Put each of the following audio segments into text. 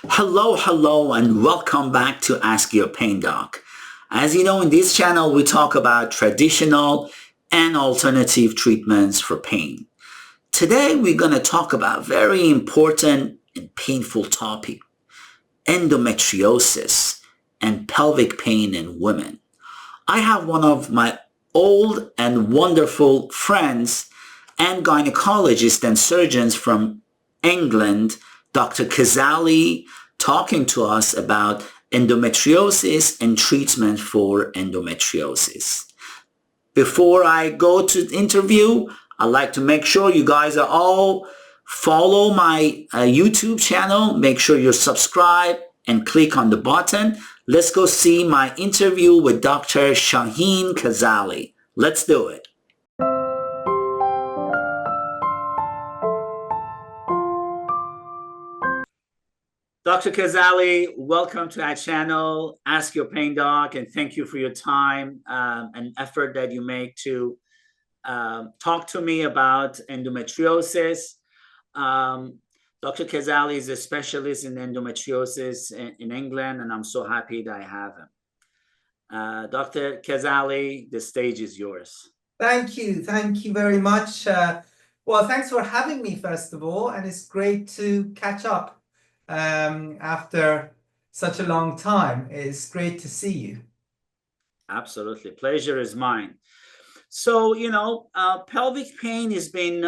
Hello, and welcome back to Ask Your Pain Doc. As you know, in this channel, we talk about traditional and alternative treatments for pain. Today, we're going to talk about a very important and painful topic, endometriosis and pelvic pain in women. I have one of my old and wonderful friends and gynecologists and surgeons from England, Dr. Khazali, talking to us about endometriosis and treatment for endometriosis. Before I go to the interview, I'd like to make sure you guys are all follow my YouTube channel. Make sure you subscribe and click on the button. Let's go see my interview with Dr. Shaheen Khazali. Let's do it. Dr. Khazali, welcome to our channel, Ask Your Pain Doc, and thank you for your time and effort that you make to talk to me about endometriosis. Dr. Khazali is a specialist in endometriosis in England, and I'm so happy that I have him. Dr. Khazali, the stage is yours. Thank you. Thank you very much. Well, thanks for having me, first of all, and it's great to catch up after such a long time. It's great to see you. Absolutely. Pleasure is mine. So, pelvic pain has been,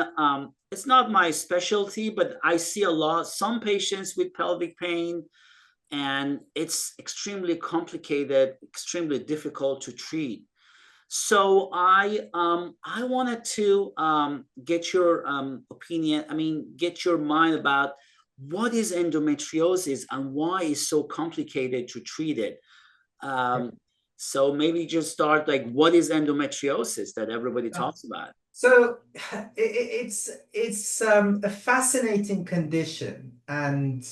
it's not my specialty, but I see some patients with pelvic pain, and it's extremely complicated, extremely difficult to treat. So I wanted to get your opinion, get your mind about what is endometriosis and why it's so complicated to treat it. So maybe just start what is endometriosis that everybody talks about? So it's a fascinating condition, and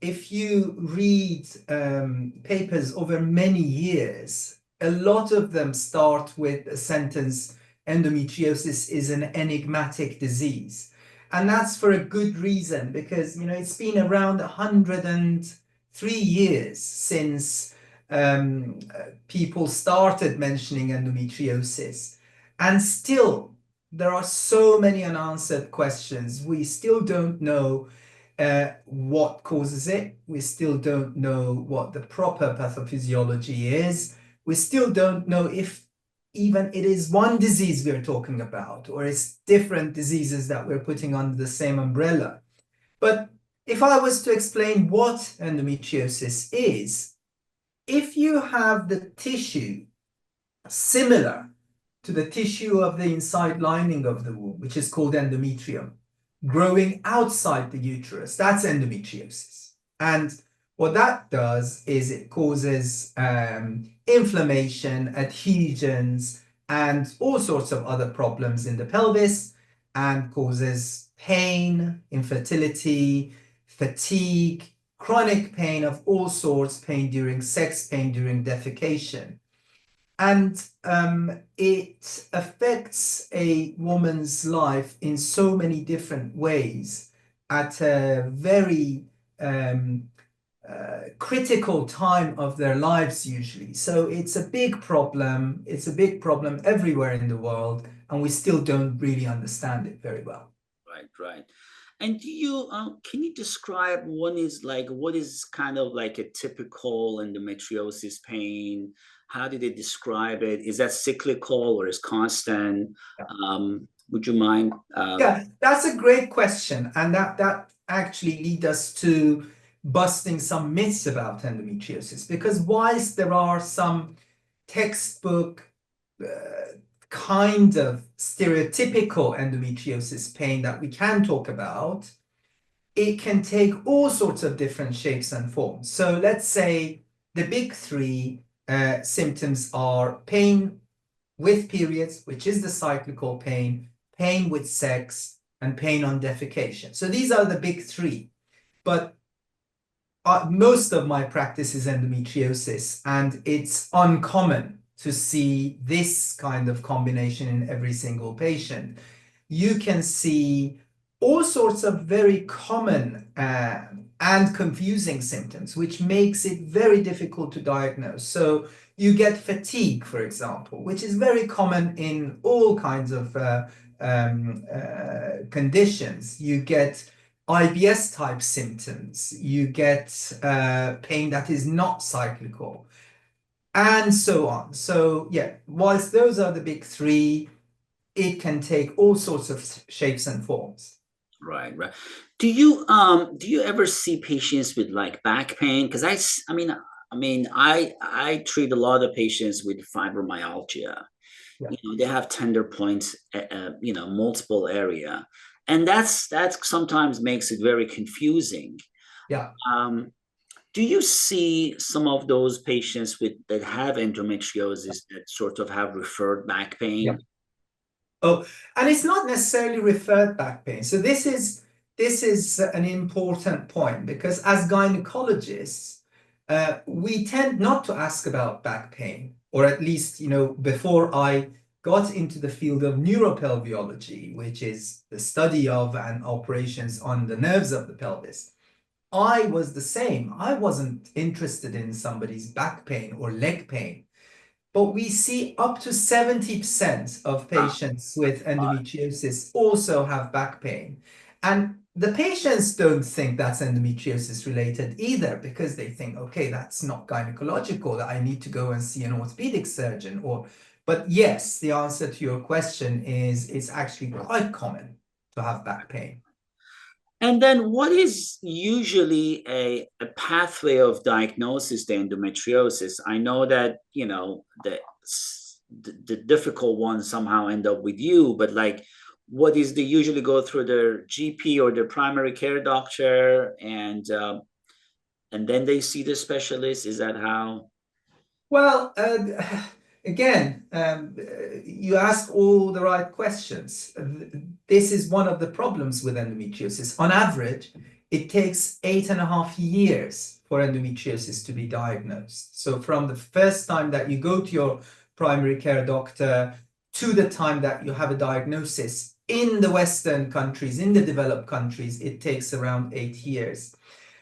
if you read papers over many years, a lot of them start with a sentence, endometriosis is an enigmatic disease. And that's for a good reason, because it's been around 103 years since people started mentioning endometriosis. And still, there are so many unanswered questions. We still don't know what causes it. We still don't know what the proper pathophysiology is. We still don't know if even it is one disease we're talking about, or it's different diseases that we're putting under the same umbrella. But if I was to explain what endometriosis is, if you have the tissue similar to the tissue of the inside lining of the womb, which is called endometrium, growing outside the uterus, that's endometriosis. And what that does is it causes inflammation, adhesions, and all sorts of other problems in the pelvis, and causes pain, infertility, fatigue, chronic pain of all sorts, pain during sex, pain during defecation. And it affects a woman's life in so many different ways at a very critical time of their lives usually. So it's a big problem. It's a big problem everywhere in the world, and we still don't really understand it very well. Right. And can you describe what is kind of like a typical endometriosis pain? How do they describe it? Is that cyclical or is constant? Yeah. Would you mind? Yeah, that's a great question. And that actually leads us to busting some myths about endometriosis, because whilst there are some textbook kind of stereotypical endometriosis pain that we can talk about, it can take all sorts of different shapes and forms. So let's say the big three symptoms are pain with periods, which is the cyclical pain, pain with sex, and pain on defecation. So these are the big three. But most of my practice is endometriosis, and it's uncommon to see this kind of combination in every single patient. You can see all sorts of very common and confusing symptoms, which makes it very difficult to diagnose. So you get fatigue, for example, which is very common in all kinds of conditions. You get IBS type symptoms, you get pain that is not cyclical, and so on. So yeah, whilst those are the big three, it can take all sorts of shapes and forms. Right, right. Do you ever see patients with like back pain? Because I treat a lot of patients with fibromyalgia. Yeah. They have tender points, multiple area, and that sometimes makes it very confusing. Yeah. Um, do you see some of those patients that have endometriosis that sort of have referred back Yeah. pain? Oh, and it's not necessarily referred back pain. So this is an important point, because as gynecologists, we tend not to ask about back pain, or at least, before I got into the field of neuropelviology, which is the study of and operations on the nerves of the pelvis. I was the same. I wasn't interested in somebody's back pain or leg pain. But we see up to 70% of Ah, patients with endometriosis also have back pain. And the patients don't think that's endometriosis related either, because they think, okay, that's not gynecological, that I need to go and see an orthopedic surgeon. But yes, the answer to your question is it's actually quite common to have back pain. and then what is usually a pathway of diagnosis to endometriosis? I know that, the difficult ones somehow end up with you, but like, what is they usually go through their GP or their primary care doctor, and then they see the specialist? Is that how? Well, again, you ask all the right questions. This is one of the problems with endometriosis. On average, it takes 8.5 years for endometriosis to be diagnosed. So from the first time that you go to your primary care doctor to the time that you have a diagnosis in the Western countries, in the developed countries, it takes around 8 years.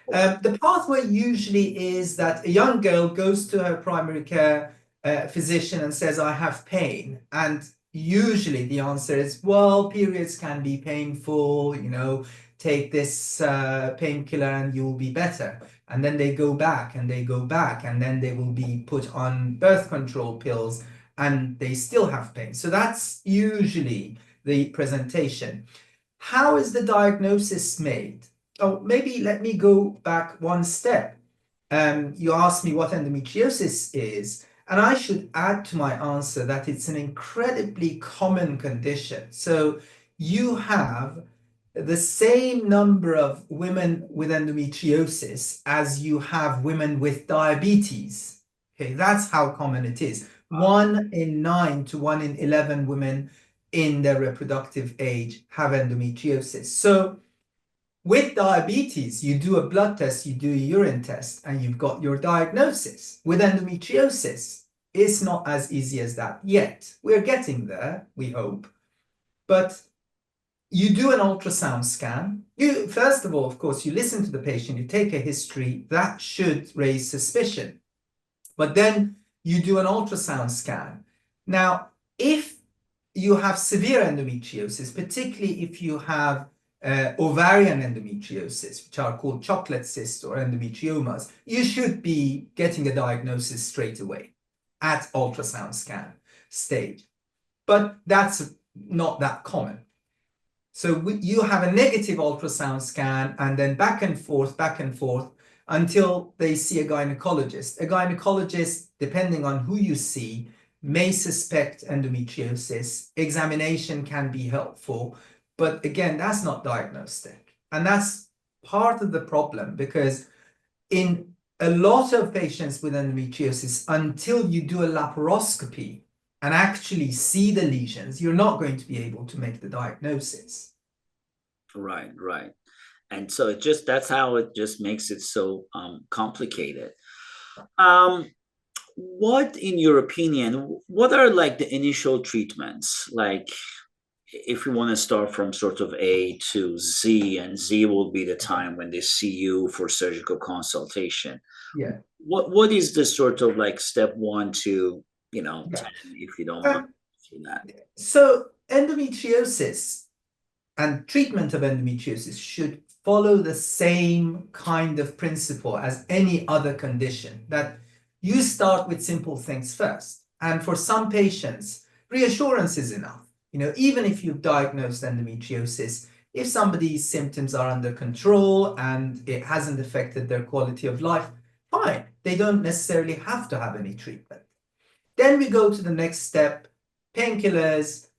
The pathway usually is that a young girl goes to her primary care physician and says, I have pain. And usually the answer is, well, periods can be painful, take this painkiller and you'll be better. And then they go back and they go back, and then they will be put on birth control pills and they still have pain. So that's usually the presentation. How is the diagnosis made? Oh, maybe let me go back one step. You asked me what endometriosis is, and I should add to my answer that it's an incredibly common condition. So you have the same number of women with endometriosis as you have women with diabetes. Okay, that's how common it is. 1 in 9 to 1 in 11 women in their reproductive age have endometriosis. So with diabetes, you do a blood test, you do a urine test, and you've got your diagnosis. With endometriosis, it's not as easy as that yet. We're getting there, we hope. But you do an ultrasound scan. First of all, of course, you listen to the patient, you take a history. That should raise suspicion. But then you do an ultrasound scan. Now, if you have severe endometriosis, particularly if you have ovarian endometriosis, which are called chocolate cysts or endometriomas, you should be getting a diagnosis straight away at ultrasound scan stage. But that's not that common. So you have a negative ultrasound scan, and then back and forth, until they see a gynecologist. A gynecologist, depending on who you see, may suspect endometriosis. Examination can be helpful, but again, that's not diagnostic. And that's part of the problem, because in a lot of patients with endometriosis, until you do a laparoscopy and actually see the lesions, you're not going to be able to make the diagnosis. Right, right. And so that's how it just makes it so complicated. What, in your opinion, what are like the initial treatments? Like, if you want to start from sort of A to Z, and Z will be the time when they see you for surgical consultation. Yeah. What is the sort of like step 1 to, Yeah. 10, if you don't mind Um, that? so endometriosis and treatment of endometriosis should follow the same kind of principle as any other condition, that you start with simple things first. And for some patients, reassurance is enough. Even if you've diagnosed endometriosis, if somebody's symptoms are under control and it hasn't affected their quality of life, fine. They don't necessarily have to have any treatment. Then we go to the next step, painkillers,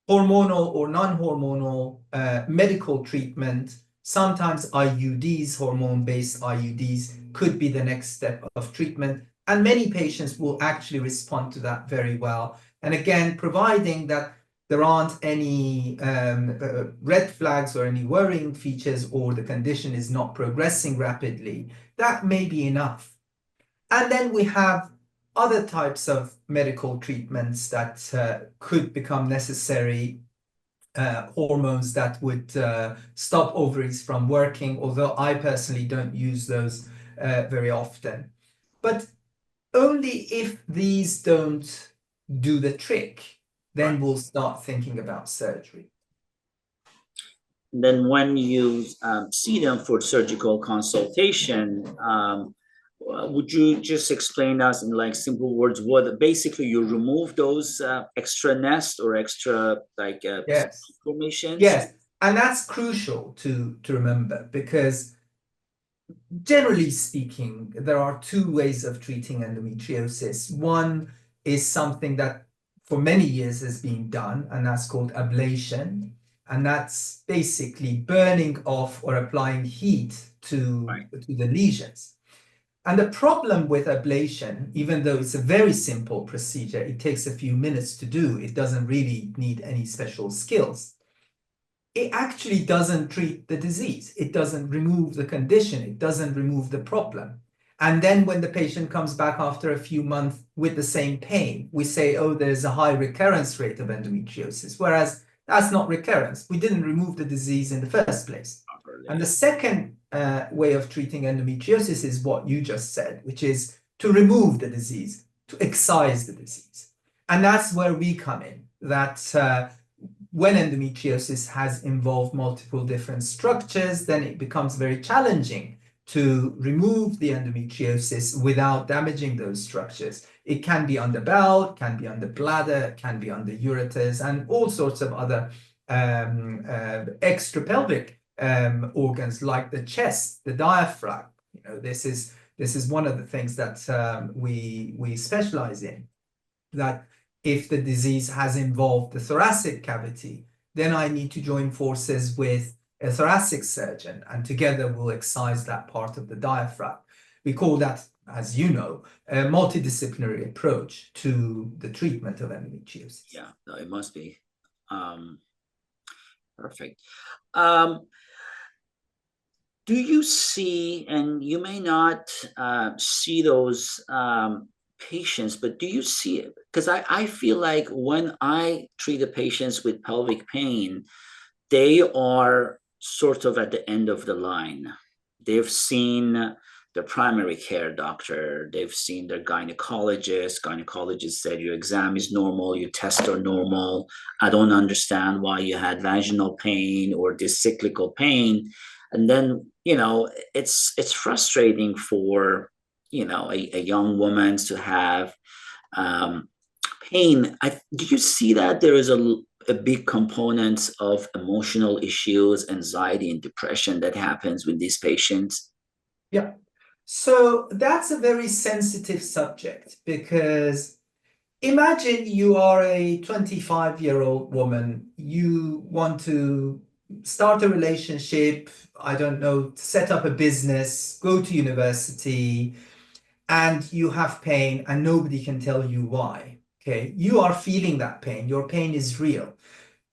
hormonal or non-hormonal medical treatment. Sometimes IUDs, hormone-based IUDs, could be the next step of treatment. And many patients will actually respond to that very well. And again, providing that there aren't any red flags or any worrying features, or the condition is not progressing rapidly, that may be enough. And then we have other types of medical treatments that could become necessary, hormones that would stop ovaries from working, although I personally don't use those very often. But only if these don't do the trick, then Right. we'll start thinking about surgery. Then when you see them for surgical consultation, would you just explain us in like simple words what basically you remove those extra nest or extra like Yes, formations? yes. And that's crucial to remember, because generally speaking, there are two ways of treating endometriosis. One is something that for many years has been done, and that's called ablation. And that's basically burning off or applying heat to Right. the lesions. And the problem with ablation, even though it's a very simple procedure, it takes a few minutes to do, it doesn't really need any special skills. It actually doesn't treat the disease. It doesn't remove the condition. It doesn't remove the problem. And then when the patient comes back after a few months with the same pain, we say, oh, there's a high recurrence rate of endometriosis, whereas that's not recurrence. We didn't remove the disease in the first place. And the second way of treating endometriosis is what you just said, which is to remove the disease, to excise the disease. And that's where we come in, that when endometriosis has involved multiple different structures, then it becomes very challenging to remove the endometriosis without damaging those structures. It can be on the bowel, can be on the bladder, can be on the ureters, and all sorts of other extra pelvic organs like the chest, the diaphragm. This is one of the things that we specialize in. That if the disease has involved the thoracic cavity, then I need to join forces with a thoracic surgeon, and together we'll excise that part of the diaphragm. We call that, as you know, a multidisciplinary approach to the treatment of endometriosis. Yeah, no, it must be. Perfect. Do you see, and you may not see those patients, but do you see it? Because I feel like when I treat the patients with pelvic pain, they are sort of at the end of the line. They've seen their primary care doctor, they've seen their gynecologist said your exam is normal, your tests are normal, I don't understand why you had vaginal pain or this cyclical pain. And then it's frustrating for a young woman to have pain. Do you see that there is a big component of emotional issues, anxiety, and depression that happens with these patients? Yeah. So that's a very sensitive subject, because imagine you are a 25-year-old woman. You want to start a relationship, I don't know, set up a business, go to university, and you have pain and nobody can tell you why. Okay, you are feeling that pain. Your pain is real.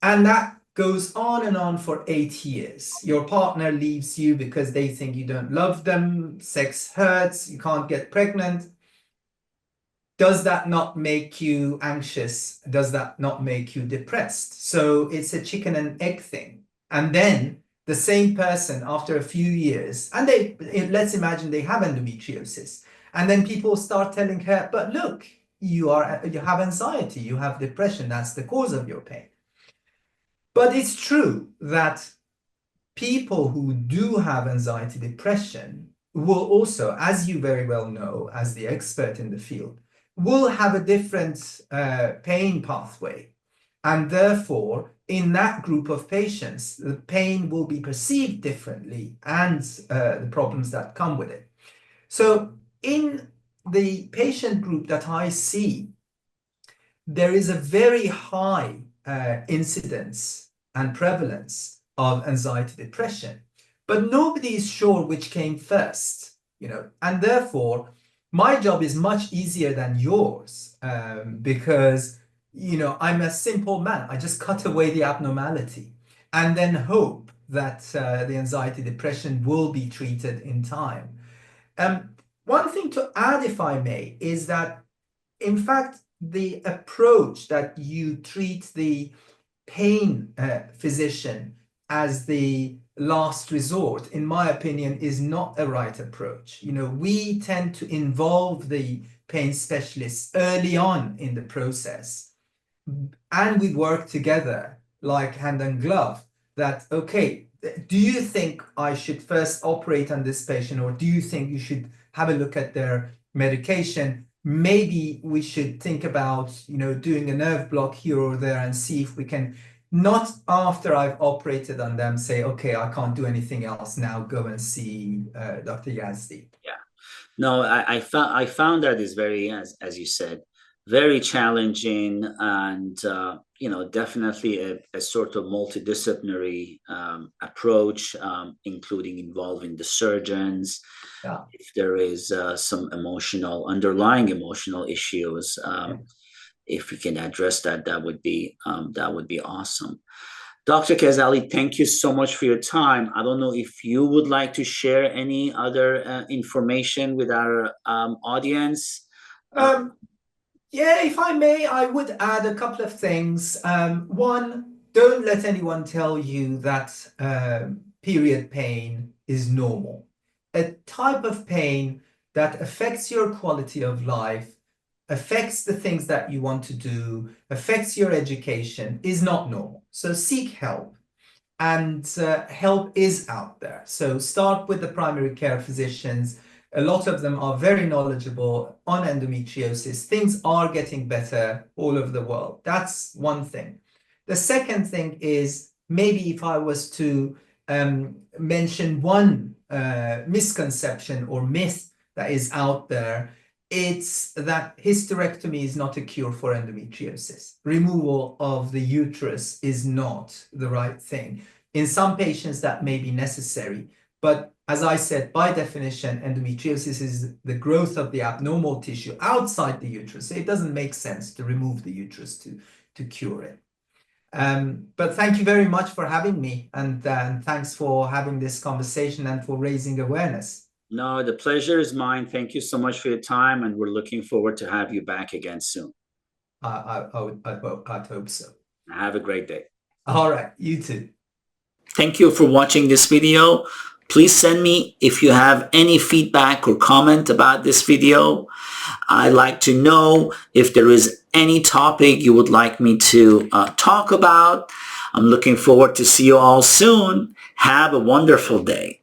And that goes on and on for 8 years. Your partner leaves you because they think you don't love them. Sex hurts. You can't get pregnant. Does that not make you anxious? Does that not make you depressed? So it's a chicken and egg thing. And then the same person after a few years, and let's imagine they have endometriosis, and then people start telling her, but look, you have anxiety, you have depression, that's the cause of your pain. But it's true that people who do have anxiety, depression will also, as you very well know, as the expert in the field, will have a different pain pathway. And therefore, in that group of patients, the pain will be perceived differently and the problems that come with it. So in the patient group that I see, there is a very high incidence and prevalence of anxiety, depression, but nobody is sure which came first, and therefore my job is much easier than yours, because I'm a simple man. I just cut away the abnormality and then hope that the anxiety, depression will be treated in time. One thing to add, if I may, is that in fact the approach that you treat the pain physician as the last resort, in my opinion, is not a right approach. We tend to involve the pain specialists early on in the process, and we work together like hand and glove. That, okay, do you think I should first operate on this patient, or do you think you should have a look at their medication? Maybe we should think about, doing a nerve block here or there and see if we can, not after I've operated on them, say, okay, I can't do anything else now, go and see Dr. Yazdi. Yeah. No, I found that is very, as you said, very challenging, and definitely a sort of multidisciplinary approach, including involving the surgeons. Yeah. If there is some underlying emotional issues, if we can address that, that would be awesome. Dr. Khazali, thank you so much for your time. I don't know if you would like to share any other information with our audience. Yeah, if I may, I would add a couple of things. One, don't let anyone tell you that period pain is normal. A type of pain that affects your quality of life, affects the things that you want to do, affects your education, is not normal. So seek help, and help is out there. So start with the primary care physicians. A lot of them are very knowledgeable on endometriosis. Things are getting better all over the world. That's one thing. The second thing is, maybe if I was to mention one misconception or myth that is out there, it's that hysterectomy is not a cure for endometriosis. Removal of the uterus is not the right thing. In some patients that may be necessary, but as I said, by definition, endometriosis is the growth of the abnormal tissue outside the uterus. So it doesn't make sense to remove the uterus to cure it. But thank you very much for having me, and thanks for having this conversation and for raising awareness. No, the pleasure is mine. Thank you so much for your time, and we're looking forward to have you back again soon. I'd hope so. Have a great day. All right, you too. Thank you for watching this video. Please send me if you have any feedback or comment about this video. I'd like to know if there is any topic you would like me to talk about. I'm looking forward to see you all soon. Have a wonderful day.